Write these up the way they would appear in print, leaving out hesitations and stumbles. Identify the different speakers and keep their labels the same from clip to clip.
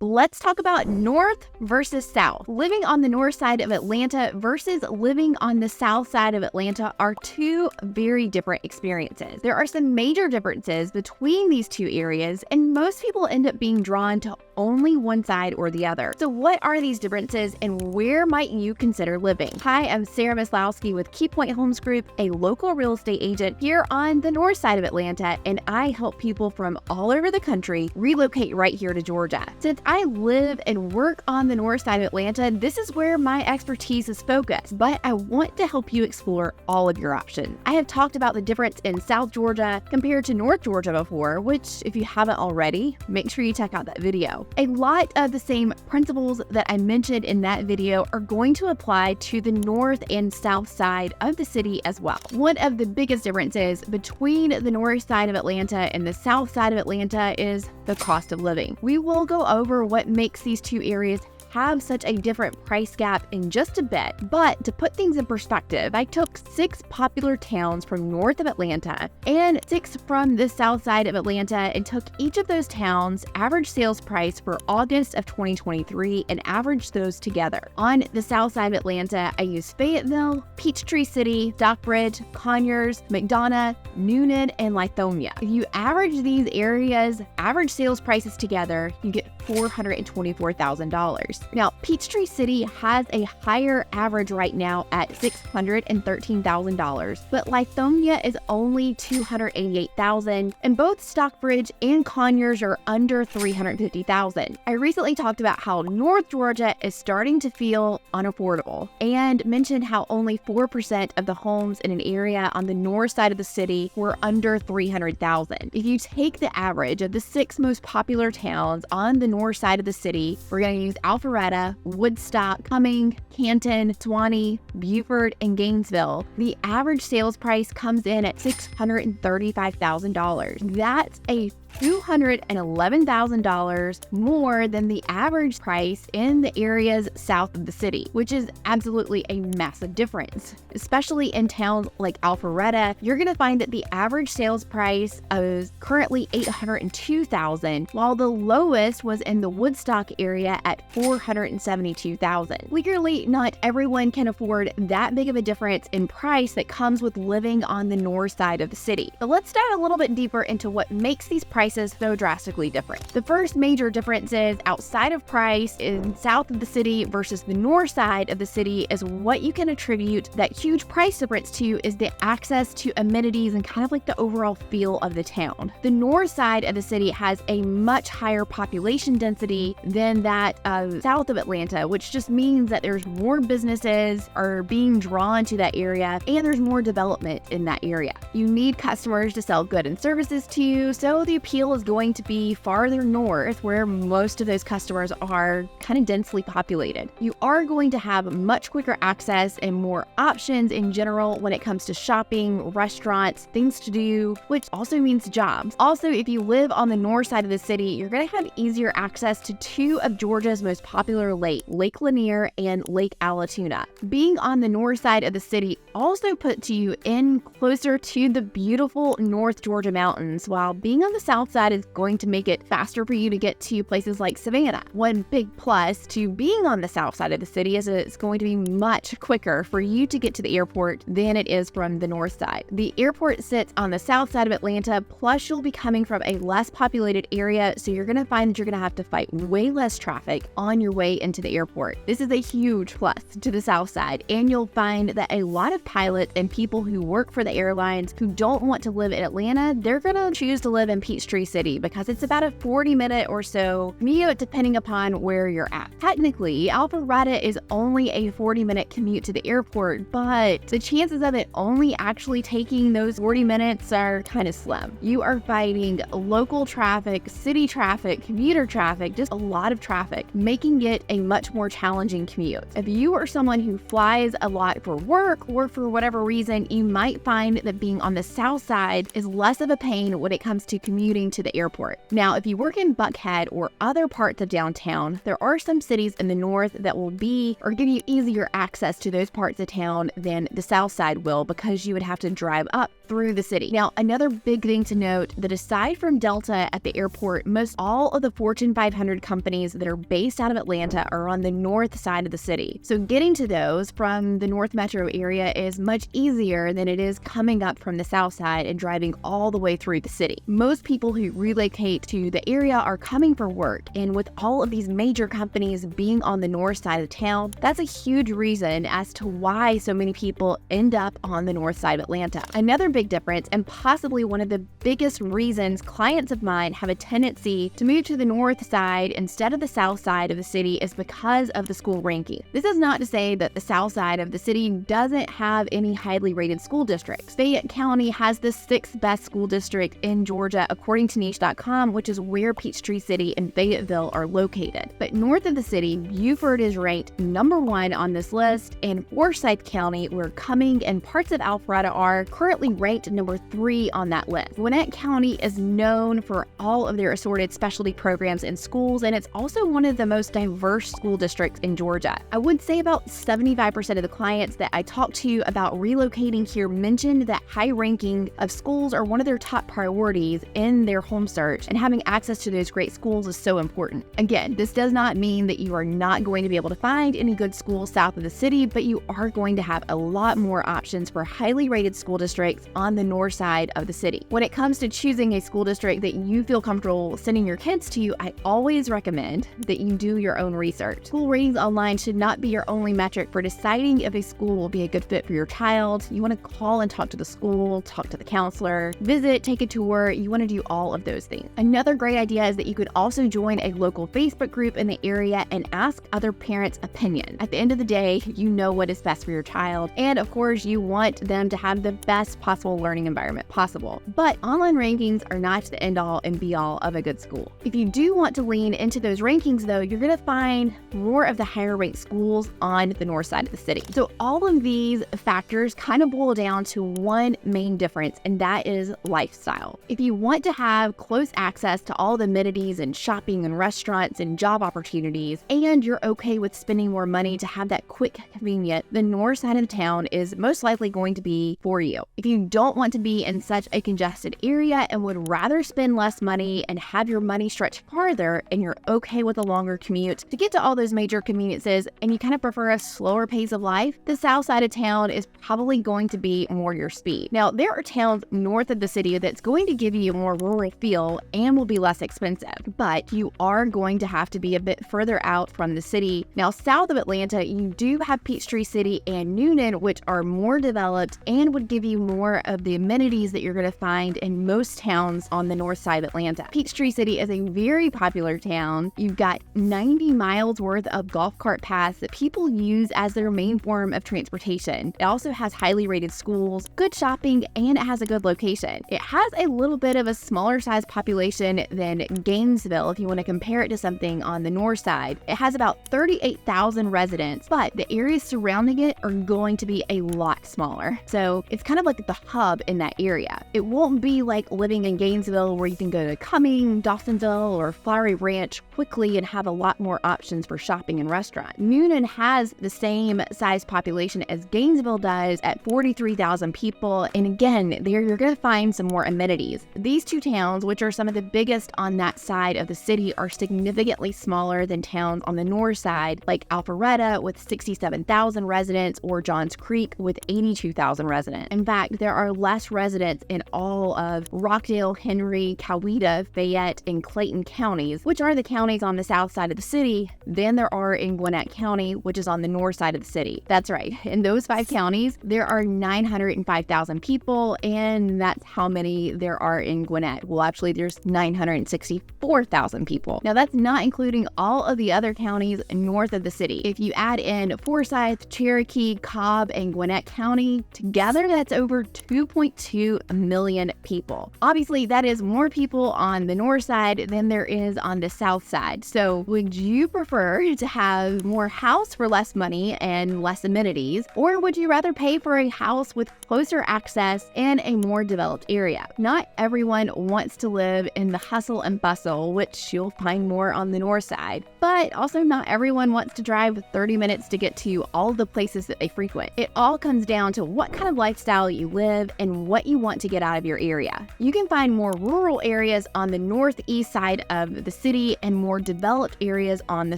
Speaker 1: Let's talk about north versus south. Living on the north side of Atlanta versus living on the south side of Atlanta are two very different experiences. There are some major differences between these two areas, and most people end up being drawn to only one side or the other. So what are these differences and where might you consider living? Hi, I'm Sarah Maslowski with KeyPoint Homes Group, a local real estate agent here on the north side of Atlanta, and I help people from all over the country relocate right here to Georgia. Since I live and work on the north side of Atlanta, this is where my expertise is focused, but I want to help you explore all of your options. I have talked about the difference in South Georgia compared to North Georgia before, which if you haven't already, make sure you check out that video. A lot of the same principles that I mentioned in that video are going to apply to the north and south side of the city as well. One of the biggest differences between the north side of Atlanta and the south side of Atlanta is the cost of living. We will go over what makes these two areas have such a different price gap in just a bit, but to put things in perspective, I took 6 popular towns from north of Atlanta and 6 from the south side of Atlanta and took each of those towns' average sales price for August of 2023 and averaged those together. On the south side of Atlanta, I used Fayetteville, Peachtree City, Stockbridge, Conyers, McDonough, Noonan, and Lithonia. If you average these areas' average sales prices together, you get $424,000. Now, Peachtree City has a higher average right now at $613,000, but Lithonia is only $288,000, and both Stockbridge and Conyers are under $350,000. I recently talked about how North Georgia is starting to feel unaffordable and mentioned how only 4% of the homes in an area on the north side of the city were under $300,000. If you take the average of the 6 most popular towns on the north side of the city, we're going to use Alpharetta, Woodstock, Cumming, Canton, Suwanee, Beaufort, and Gainesville. The average sales price comes in at $635,000. That's a $211,000 more than the average price in the areas south of the city, which is absolutely a massive difference. Especially in towns like Alpharetta, you're going to find that the average sales price is currently $802,000, while the lowest was in the Woodstock area at $472,000. Clearly, not everyone can afford that big of a difference in price that comes with living on the north side of the city. So let's dive a little bit deeper into what makes these prices so drastically different. The first major difference is outside of price in south of the city versus the north side of the city is what you can attribute that huge price difference to is the access to amenities and kind of like the overall feel of the town. The north side of the city has a much higher population density than that of south of Atlanta, which just means that there's more businesses are being drawn to that area and there's more development in that area. You need customers to sell goods and services to you, so the appeal is going to be farther north where most of those customers are kind of densely populated. You are going to have much quicker access and more options in general when it comes to shopping, restaurants, things to do, which also means jobs. Also, if you live on the north side of the city, you're going to have easier access to 2 of Georgia's most popular lakes, Lake Lanier and Lake Allatoona. Being on the north side of the city also puts you in closer to the beautiful North Georgia mountains, while being on the south side is going to make it faster for you to get to places like Savannah. One big plus to being on the south side of the city is it's going to be much quicker for you to get to the airport than it is from the north side. The airport sits on the south side of Atlanta, plus you'll be coming from a less populated area, so you're going to find that you're going to have to fight way less traffic on your way into the airport. This is a huge plus to the south side, and you'll find that a lot of pilots and people who work for the airlines who don't want to live in Atlanta, they're going to choose to live in Peachtree City because it's about a 40-minute or so commute depending upon where you're at. Technically, Alpharetta is only a 40-minute commute to the airport, but the chances of it only actually taking those 40 minutes are kind of slim. You are fighting local traffic, city traffic, commuter traffic, just a lot of traffic, making it a much more challenging commute. If you are someone who flies a lot for work or for whatever reason, you might find that being on the south side is less of a pain when it comes to commuting commuting to the airport. Now, if you work in Buckhead or other parts of downtown, there are some cities in the north that will be or give you easier access to those parts of town than the south side will, because you would have to drive up through the city. Now, another big thing to note, that aside from Delta at the airport, most all of the Fortune 500 companies that are based out of Atlanta are on the north side of the city. So getting to those from the north metro area is much easier than it is coming up from the south side and driving all the way through the city. Most people who relocate to the area are coming for work, and with all of these major companies being on the north side of town, that's a huge reason as to why so many people end up on the north side of Atlanta. Another big difference, and possibly one of the biggest reasons clients of mine have a tendency to move to the north side instead of the south side of the city, is because of the school ranking. This is not to say that the south side of the city doesn't have any highly rated school districts. Fayette County has the 6th best school district in Georgia, according to niche.com, which is where Peachtree City and Fayetteville are located. But north of the city, Buford is ranked number 1 on this list, and Forsyth County, where Cumming and parts of Alpharetta are, currently ranked number 3 on that list. Gwinnett County is known for all of their assorted specialty programs in schools, and it's also one of the most diverse school districts in Georgia. I would say about 75% of the clients that I talked to about relocating here mentioned that high ranking of schools are one of their top priorities in their home search, and having access to those great schools is so important. Again, this does not mean that you are not going to be able to find any good schools south of the city, but you are going to have a lot more options for highly rated school districts on the north side of the city. When it comes to choosing a school district that you feel comfortable sending your kids to, I always recommend that you do your own research. School ratings online should not be your only metric for deciding if a school will be a good fit for your child. You want to call and talk to the school, talk to the counselor, visit, take a tour. You want to do all of those things. Another great idea is that you could also join a local Facebook group in the area and ask other parents' opinion. At the end of the day, you know what is best for your child, and of course, you want them to have the best possible learning environment possible. But online rankings are not the end-all and be-all of a good school. If you do want to lean into those rankings, though, you're going to find more of the higher-ranked schools on the north side of the city. So all of these factors kind of boil down to one main difference, and that is lifestyle. If you want to have close access to all the amenities and shopping and restaurants and job opportunities, and you're okay with spending more money to have that quick convenience, the north side of town is most likely going to be for you. If you don't want to be in such a congested area and would rather spend less money and have your money stretch farther, and you're okay with a longer commute to get to all those major conveniences, and you kind of prefer a slower pace of life, the south side of town is probably going to be more your speed. Now, there are towns north of the city that's going to give you a more rural feel and will be less expensive, but you are going to have to be a bit further out from the city. Now, south of Atlanta, you do have Peachtree City and Noonan, which are more developed and would give you more of the amenities that you're going to find in most towns on the north side of Atlanta. Peachtree City is a very popular town. You've got 90 miles worth of golf cart paths that people use as their main form of transportation. It also has highly rated schools, good shopping, and it has a good location. It has a little bit of a smaller size population than Gainesville if you want to compare it to something on the north side. It has about 38,000 residents, but the areas surrounding it are going to be a lot smaller. So it's kind of like the hub in that area. It won't be like living in Gainesville where you can go to Cumming, Dawsonville, or Flowery Ranch quickly and have a lot more options for shopping and restaurant. Noonan has the same size population as Gainesville does at 43,000 people. And again, there you're going to find some more amenities. These two towns, which are some of the biggest on that side of the city, are significantly smaller than towns on the north side, like Alpharetta with 67,000 residents or Johns Creek with 82,000 residents. In fact, there are less residents in all of Rockdale, Henry, Coweta, Fayette, and Clayton counties, which are the counties on the south side of the city, than there are in Gwinnett County, which is on the north side of the city. That's right. In those 5 counties, there are 905,000 people, and that's how many there are in Gwinnett. Well, actually, there's 964,000 people. Now, that's not including all of the other counties north of the city. If you add in Forsyth, Cherokee, Cobb, and Gwinnett County, together, that's over 2.2 million people. Obviously, that is more people on the north side than there is on the south side. So would you prefer to have more house for less money and less amenities, or would you rather pay for a house with closer access and a more developed area? Not everyone wants to live in the hustle and bustle, which you'll find more on the north side. But also not everyone wants to drive 30 minutes to get to all the places that they frequent. It all comes down to what kind of lifestyle you live and what you want to get out of your area. You can find more rural areas on the northeast side of the city and more developed areas on the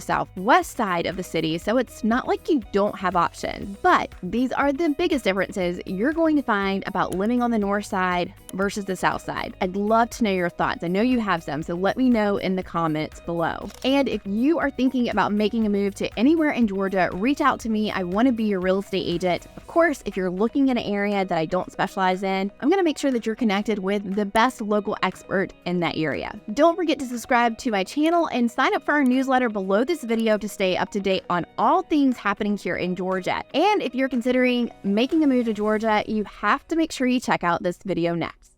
Speaker 1: southwest side of the city, so it's not like you don't have options. But these are the biggest differences you're going to find about living on the north side versus the south side. I'd love to know your thoughts. I know you have some, so let me know in the comments below. And if you are thinking about making a move to anywhere in Georgia, reach out to me. I want to be your real estate agent. Of course, if you're looking in an area that I don't specialize in, I'm going to make sure that you're connected with the best local expert in that area. Don't forget to subscribe to my channel and sign up for our newsletter below this video to stay up to date on all things happening here in Georgia. And if you're considering making a move to Georgia, you have to make sure you check out this video next.